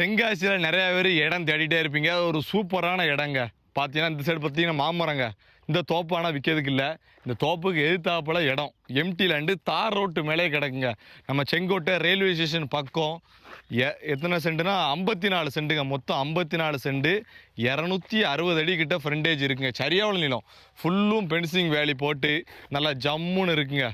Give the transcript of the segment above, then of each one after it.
தென்காசியில் நிறையா பேர் இடம் தேடிட்டே இருப்பீங்க. ஒரு சூப்பரான இடங்க. பார்த்தீங்கன்னா இந்த சைடு பார்த்தீங்கன்னா மாமரங்க. இந்த தோப்பு ஆனால் விற்கிறதுக்கு இல்லை. இந்த தோப்புக்கு எதிர்த்தாப்புல இடம் எம்டி லேண்டு தார் ரோட்டு மேலே கிடக்குங்க. நம்ம செங்கோட்டை ரயில்வே ஸ்டேஷன் பக்கம். எத்தனை சென்ட்டுனா 54 சென்ட்டுங்க. மொத்தம் 54 சென்ட்டு, 260 அடி கிட்ட ஃப்ரண்டேஜ் இருக்குங்க. சரியாவில் நிலம் ஃபுல்லும் பென்சிங் வேலி போட்டு நல்லா ஜம்முன்னு இருக்குங்க.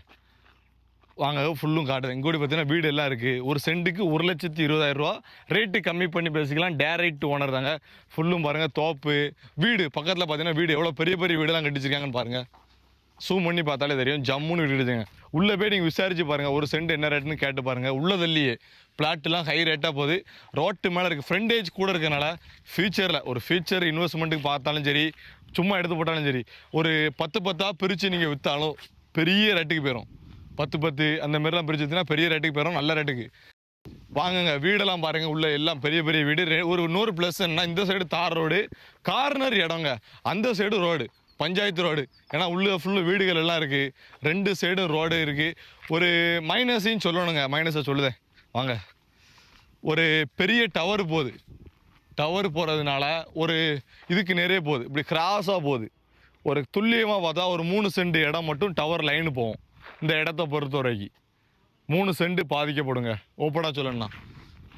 வாங்க ஃபுல்லும் காட்டுறேன். இங்கூடி பார்த்தீங்கன்னா வீடு எல்லாம் இருக்குது. ஒரு சென்ட்டுக்கு 1,20,000 ரூபா. ரேட்டு கம்மி பண்ணி பேசிக்கலாம். டேரைட் ஓனர் தாங்க. ஃபுல்லும் பாருங்கள் தோப்பு வீடு பக்கத்தில் பார்த்தீங்கன்னா வீடு எவ்வளோ பெரிய பெரிய வீடெல்லாம் கட்டிச்சிருக்காங்கன்னு பாருங்கள். ஜூம் பண்ணி பார்த்தாலே தெரியும். ஜம்முன்னு வீடு இருக்குங்க. உள்ளே போய் நீங்கள் விசாரிச்சு பாருங்கள். ஒரு சென்ட் என்ன ரேட்டுன்னு கேட்டு பாருங்கள். உள்ளதல்லையே பிளாட்லாம் ஹை ரேட்டாக போகுது. ரோட்டு மேலே இருக்குது. ஃப்ரண்டேஜ் கூட இருக்கிறனால ஃபியூச்சரில் ஒரு ஃபியூச்சர் இன்வெஸ்ட்மெண்ட்டுக்கு பார்த்தாலும் சரி, சும்மா எடுத்து போட்டாலும் சரி, ஒரு 10 பிரித்து நீங்கள் விற்றாலும் பெரிய ரேட்டுக்கு போயிடும். 10 அந்த மாதிரிலாம் பிரிச்சுன்னா பெரிய ரேட்டுக்கு போயிடும். நல்ல ரேட்டுக்கு வாங்குங்க. வீடெல்லாம் பாருங்கள். உள்ள எல்லாம் பெரிய பெரிய வீடு. ஒரு 100 ப்ளஸ் என்ன, இந்த சைடு தார் ரோடு, கார்னர் இடங்க, அந்த சைடு ரோடு, பஞ்சாயத்து ரோடு. ஏன்னா உள்ள ஃபுல்லு வீடுகள் எல்லாம் இருக்குது. 2 சைடும் ரோடு இருக்குது. ஒரு மைனஸையும் சொல்லணுங்க. மைனஸை சொல்லுதேன் வாங்க. ஒரு பெரிய டவர் போகுது. டவர் போகிறதுனால ஒரு இதுக்கு நிறைய போகுது. இப்படி கிராஸாக போகுது. ஒரு துல்லியமாக பார்த்தா ஒரு 3 சென்ட் இடம் மட்டும் டவர் லைனு போகும். இந்த இடத்த பொறுத்த வரைக்கும் 3 சென்ட் பாதிக்கப்படுங்க. ஓப்பனாக சொல்லணும்னா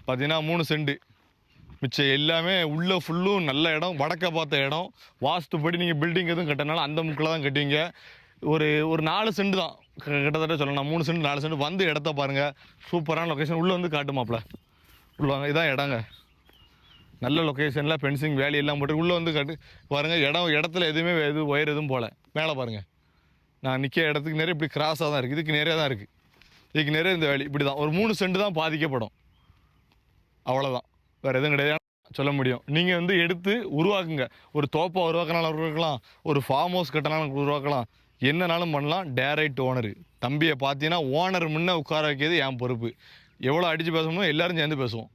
பார்த்தீங்கன்னா 3 சென்ட். மிச்சம் எல்லாமே உள்ளே ஃபுல்லும் நல்ல இடம், வடக்க பார்த்த இடம். வாஸ்துப்படி நீங்கள் பில்டிங் எதுவும் கட்டினாலும் அந்த முக்கில் தான் கட்டுவீங்க. ஒரு 4 சென்ட் தான் கிட்டத்தட்ட சொல்லணும். 3 சென்ட் 4 சென்ட் வந்து இடத்த பாருங்கள். சூப்பரான லொக்கேஷன். உள்ளே வந்து காட்டுமாப்பில் உள்ளாங்க. இதான் இடங்க. நல்ல லொக்கேஷனில் ஃபென்சிங் வேலி எல்லாம் போட்டு உள்ளே வந்து காட்டு பாருங்கள். இடத்துல எதுவுமே ஒயர் எதுவும் போகல. மேலே பாருங்கள். நான் நிற்க இடத்துக்கு நிறைய இப்படி கிராஸாக தான் இருக்குது. இதுக்கு நிறைய தான் இருக்குது. இதுக்கு நிறைய இந்த வேலி இப்படி தான். ஒரு 3 சென்ட் தான் பாதிக்கப்படும். அவ்வளோதான், வேறு எதுவும் கிடையாது சொல்ல முடியும். நீங்கள் வந்து எடுத்து உருவாக்குங்க. ஒரு தோப்பை உருவாக்கினாலும் உருவாக்கலாம், ஒரு ஃபார்ம் ஹவுஸ் கட்டினாலும் உருவாக்கலாம், என்னன்னாலும் பண்ணலாம். டேரைட் ஓனரு தம்பியை பார்த்தீங்கன்னா ஓனர் முன்னே உட்கார வைக்கிறது என் பொறுப்பு. எவ்வளோ அடித்து பேசணுமோ எல்லோரும் சேர்ந்து பேசுவோம்.